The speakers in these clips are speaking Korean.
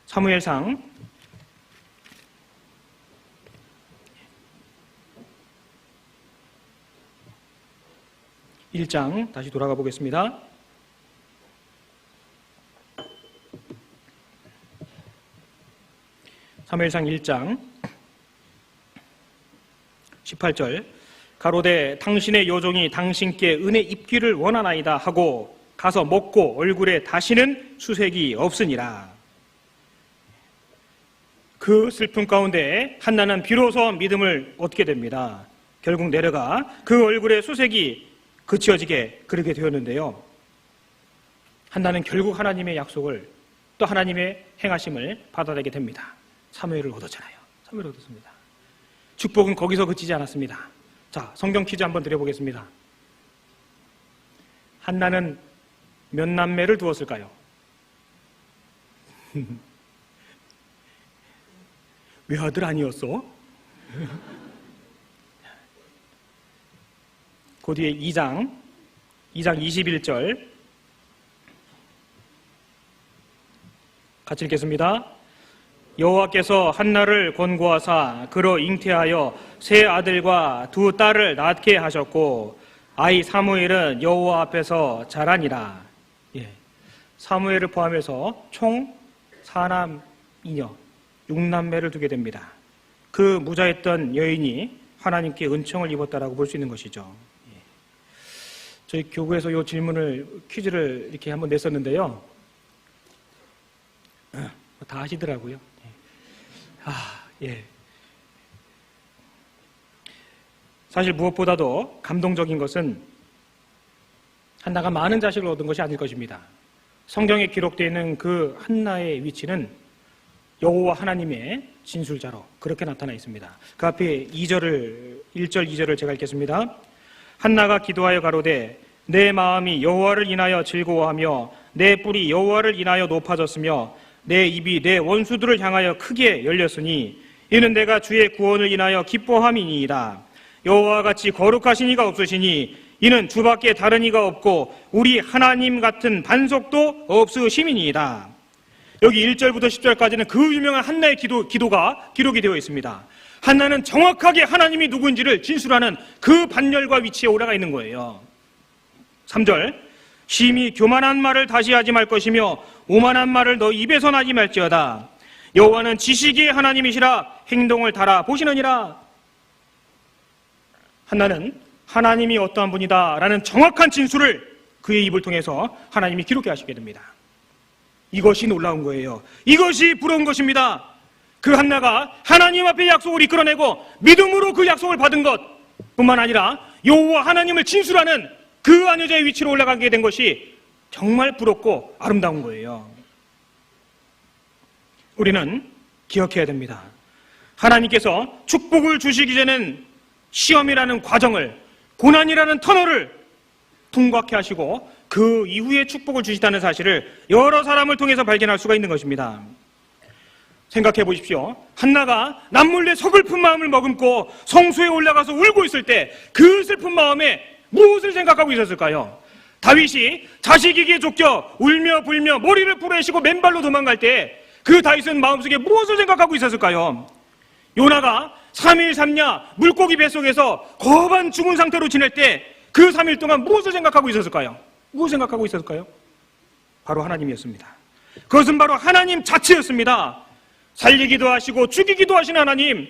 사무엘상 1장 다시 돌아가 보겠습니다. 사무엘상 1장 18절 가로되 당신의 요종이 당신께 은혜 입기를 원하나이다 하고 가서 먹고 얼굴에 다시는 수색이 없으니라. 그 슬픔 가운데 한나는 비로소 믿음을 얻게 됩니다. 결국 내려가 그 얼굴에 수색이 그치어지게 그렇게 되었는데요. 한나는 결국 하나님의 약속을 또 하나님의 행하심을 받아내게 됩니다. 사무엘을 얻었잖아요. 사무엘을 얻었습니다. 축복은 거기서 그치지 않았습니다. 자, 성경 퀴즈 한번 드려보겠습니다. 한나는 몇 남매를 두었을까요? 외아들 아니었어? 그 뒤에 2장 21절 같이 읽겠습니다. 여호와께서 한나를 권고하사 그로 잉태하여 세 아들과 두 딸을 낳게 하셨고 아이 사무엘은 여호와 앞에서 자라니라. 예. 사무엘을 포함해서 총 4남 2녀 6남매를 두게 됩니다. 그 무자했던 여인이 하나님께 은총을 입었다라고 볼 수 있는 것이죠. 예. 저희 교구에서 이 질문을 퀴즈를 이렇게 한번 냈었는데요. 다 하시더라고요. 예. 사실 무엇보다도 감동적인 것은 한나가 많은 자식을 얻은 것이 아닐 것입니다. 성경에 기록되어 있는 그 한나의 위치는 여호와 하나님의 진술자로 그렇게 나타나 있습니다. 그 앞에 1절 2절을 제가 읽겠습니다. 한나가 기도하여 가로되 내 마음이 여호와를 인하여 즐거워하며 내 뿔이 여호와를 인하여 높아졌으며 내 입이 내 원수들을 향하여 크게 열렸으니 이는 내가 주의 구원을 인하여 기뻐함이니이다. 여호와 같이 거룩하신 이가 없으시니 이는 주밖에 다른 이가 없고 우리 하나님 같은 반석도 없으심이니이다. 여기 1절부터 10절까지는 그 유명한 한나의 기도가 기록이 되어 있습니다. 한나는 정확하게 하나님이 누구인지를 진술하는 그 반열과 위치에 올라가 있는 거예요. 3절 심히 교만한 말을 다시 하지 말 것이며 오만한 말을 너 입에서 나지 말지어다. 여호와는 지식의 하나님이시라 행동을 달아 보시느니라. 한나는 하나님이 어떠한 분이다 라는 정확한 진술을 그의 입을 통해서 하나님이 기록해 하시게 됩니다. 이것이 놀라운 거예요. 이것이 부러운 것입니다. 그 한나가 하나님 앞에 약속을 이끌어내고 믿음으로 그 약속을 받은 것 뿐만 아니라 여호와 하나님을 진술하는 그 아녀자의 위치로 올라가게 된 것이 정말 부럽고 아름다운 거예요. 우리는 기억해야 됩니다. 하나님께서 축복을 주시기 전엔 시험이라는 과정을, 고난이라는 터널을 통과케 하시고 그 이후에 축복을 주시다는 사실을 여러 사람을 통해서 발견할 수가 있는 것입니다. 생각해 보십시오. 한나가 남몰래 서글픈 마음을 머금고 성소에 올라가서 울고 있을 때 그 슬픈 마음에 무엇을 생각하고 있었을까요? 다윗이 자식에게 쫓겨 울며 불며 머리를 부르시고 맨발로 도망갈 때 그 다윗은 마음속에 무엇을 생각하고 있었을까요? 요나가 3일 3야 물고기 뱃속에서 거반 죽은 상태로 지낼 때 그 3일 동안 무엇을 생각하고 있었을까요? 무엇을 생각하고 있었을까요? 바로 하나님이었습니다. 그것은 바로 하나님 자체였습니다. 살리기도 하시고 죽이기도 하시는 하나님,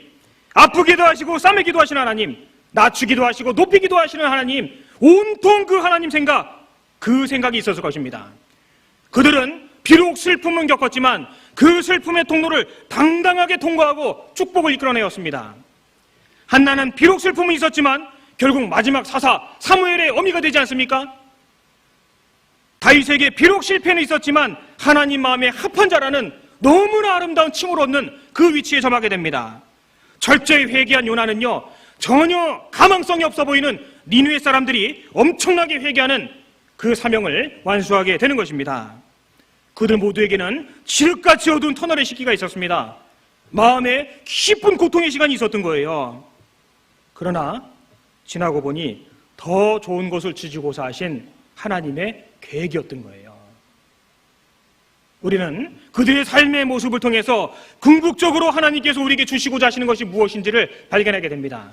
아프기도 하시고 싸매기도 하시는 하나님, 낮추기도 하시고 높이기도 하시는 하나님, 온통 그 하나님 생각, 그 생각이 있었을 것입니다. 그들은 비록 슬픔은 겪었지만 그 슬픔의 통로를 당당하게 통과하고 축복을 이끌어내었습니다. 한나는 비록 슬픔은 있었지만 결국 마지막 사사 사무엘의 어미가 되지 않습니까? 다윗에게 비록 실패는 있었지만 하나님 마음에 합한 자라는 너무나 아름다운 칭호를 얻는 그 위치에 점하게 됩니다. 철저히 회개한 요나는요, 전혀 가망성이 없어 보이는 니느웨 사람들이 엄청나게 회개하는 그 사명을 완수하게 되는 것입니다. 그들 모두에게는 지륵같이 어두운 터널의 시기가 있었습니다. 마음에 깊은 고통의 시간이 있었던 거예요. 그러나 지나고 보니 더 좋은 것을 주시고자 하신 하나님의 계획이었던 거예요. 우리는 그들의 삶의 모습을 통해서 궁극적으로 하나님께서 우리에게 주시고자 하시는 것이 무엇인지를 발견하게 됩니다.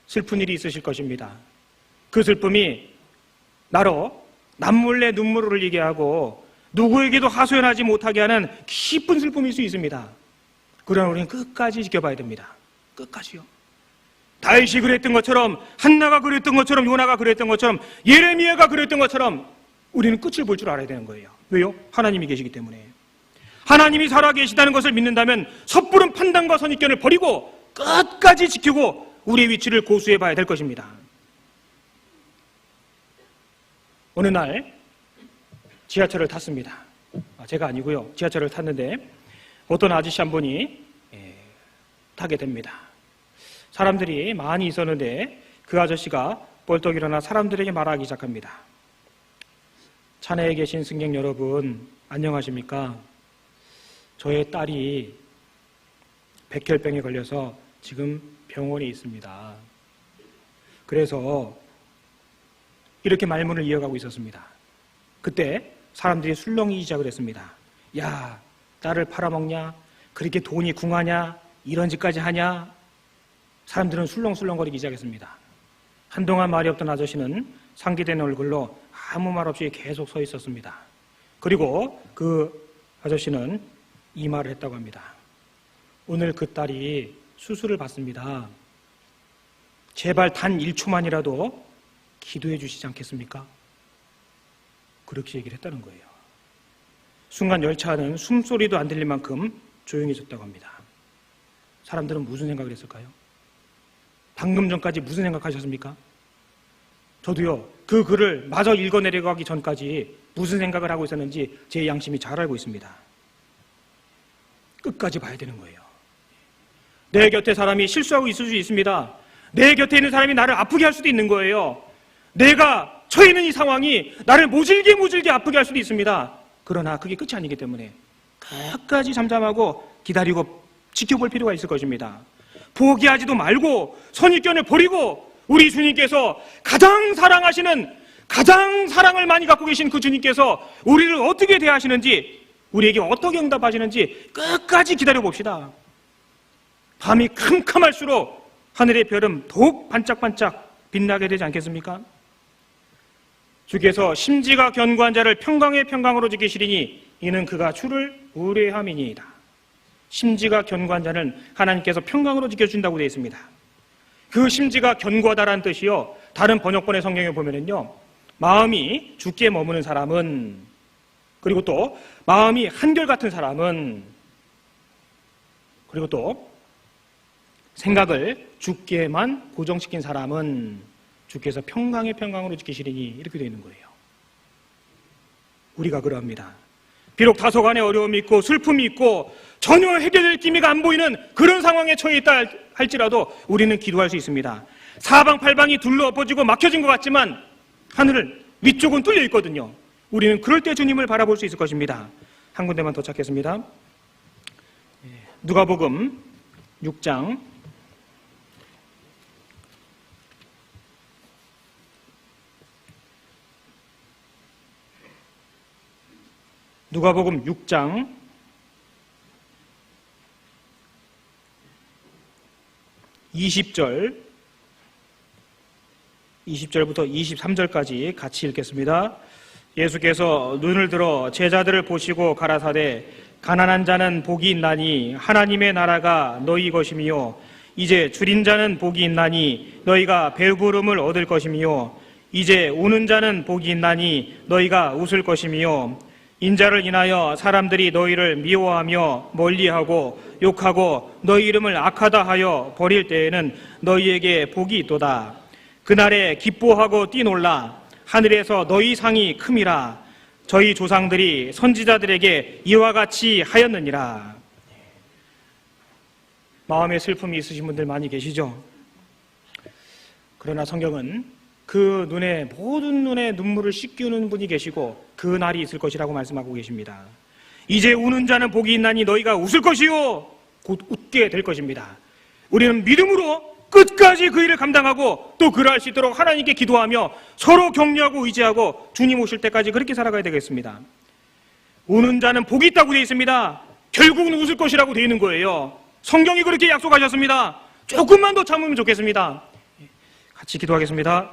슬픈 일이 있으실 것입니다. 그 슬픔이 나로 남몰래 눈물을 흘리게 하고 누구에게도 하소연하지 못하게 하는 깊은 슬픔일 수 있습니다. 그러나 우리는 끝까지 지켜봐야 됩니다. 끝까지요. 다윗이 그랬던 것처럼, 한나가 그랬던 것처럼, 요나가 그랬던 것처럼, 예레미야가 그랬던 것처럼 우리는 끝을 볼 줄 알아야 되는 거예요. 왜요? 하나님이 계시기 때문에. 하나님이 살아계시다는 것을 믿는다면 섣부른 판단과 선입견을 버리고 끝까지 지키고 우리의 위치를 고수해 봐야 될 것입니다. 어느 날 지하철을 탔습니다. 제가 아니고요. 지하철을 탔는데 어떤 아저씨 한 분이 타게 됩니다. 사람들이 많이 있었는데 그 아저씨가 벌떡 일어나 사람들에게 말하기 시작합니다. 차내에 계신 승객 여러분, 안녕하십니까? 저의 딸이 백혈병에 걸려서 지금 병원에 있습니다. 그래서 이렇게 말문을 이어가고 있었습니다. 그때 사람들이 술렁이기 시작을 했습니다. 야, 딸을 팔아먹냐? 그렇게 돈이 궁하냐? 이런 짓까지 하냐? 사람들은 술렁술렁거리기 시작했습니다. 한동안 말이 없던 아저씨는 상기된 얼굴로 아무 말 없이 계속 서 있었습니다. 그리고 그 아저씨는 이 말을 했다고 합니다. 오늘 그 딸이 수술을 받습니다. 제발 단 1초만이라도 기도해 주시지 않겠습니까? 그렇게 얘기를 했다는 거예요. 순간 열차 안은 숨소리도 안 들릴 만큼 조용해졌다고 합니다. 사람들은 무슨 생각을 했을까요? 방금 전까지 무슨 생각하셨습니까? 저도요, 그 글을 마저 읽어내려가기 전까지 무슨 생각을 하고 있었는지 제 양심이 잘 알고 있습니다. 끝까지 봐야 되는 거예요. 내 곁에 사람이 실수하고 있을 수 있습니다. 내 곁에 있는 사람이 나를 아프게 할 수도 있는 거예요. 내가 처해 있는 이 상황이 나를 모질게 아프게 할 수도 있습니다. 그러나 그게 끝이 아니기 때문에 끝까지 잠잠하고 기다리고 지켜볼 필요가 있을 것입니다. 포기하지도 말고 선입견을 버리고 우리 주님께서 가장 사랑하시는, 가장 사랑을 많이 갖고 계신 그 주님께서 우리를 어떻게 대하시는지, 우리에게 어떻게 응답하시는지 끝까지 기다려봅시다. 밤이 캄캄할수록 하늘의 별은 더욱 반짝반짝 빛나게 되지 않겠습니까? 주께서 심지가 견고한 자를 평강의 평강으로 지키시리니 이는 그가 주를 의뢰함이니이다. 심지가 견고한 자는 하나님께서 평강으로 지켜준다고 되어 있습니다. 그 심지가 견고하다라는 뜻이요, 다른 번역본의 성경에 보면은요, 마음이 주께 머무는 사람은, 그리고 또 마음이 한결같은 사람은, 그리고 또 생각을 주께만 고정시킨 사람은 주께서 평강의 평강으로 지키시리니 이렇게 되어 있는 거예요. 우리가 그러합니다. 비록 다소간의 어려움이 있고 슬픔이 있고 전혀 해결될 기미가 안 보이는 그런 상황에 처해 있다 할지라도 우리는 기도할 수 있습니다. 사방팔방이 둘러 엎어지고 막혀진 것 같지만 하늘 위쪽은 뚫려 있거든요. 우리는 그럴 때 주님을 바라볼 수 있을 것입니다. 한 군데만 도착했습니다. 누가복음 6장 20절부터 23절까지 같이 읽겠습니다. 예수께서 눈을 들어 제자들을 보시고 가라사대 가난한 자는 복이 있나니 하나님의 나라가 너희 것이며 이제 줄인 자는 복이 있나니 너희가 배부름을 얻을 것이며 이제 우는 자는 복이 있나니 너희가 웃을 것이며 인자를 인하여 사람들이 너희를 미워하며 멀리하고 욕하고 너희 이름을 악하다 하여 버릴 때에는 너희에게 복이 있도다. 그날에 기뻐하고 뛰놀라. 하늘에서 너희 상이 큼이라. 저희 조상들이 선지자들에게 이와 같이 하였느니라. 마음에 슬픔이 있으신 분들 많이 계시죠? 그러나 성경은 그 눈에, 모든 눈에 눈물을 씻기우는 분이 계시고 그 날이 있을 것이라고 말씀하고 계십니다. 이제 우는 자는 복이 있나니 너희가 웃을 것이요 곧 웃게 될 것입니다. 우리는 믿음으로 끝까지 그 일을 감당하고 또 그러할 수 있도록 하나님께 기도하며 서로 격려하고 의지하고 주님 오실 때까지 그렇게 살아가야 되겠습니다. 우는 자는 복이 있다고 되어 있습니다. 결국은 웃을 것이라고 되어 있는 거예요. 성경이 그렇게 약속하셨습니다. 조금만 더 참으면 좋겠습니다. 같이 기도하겠습니다.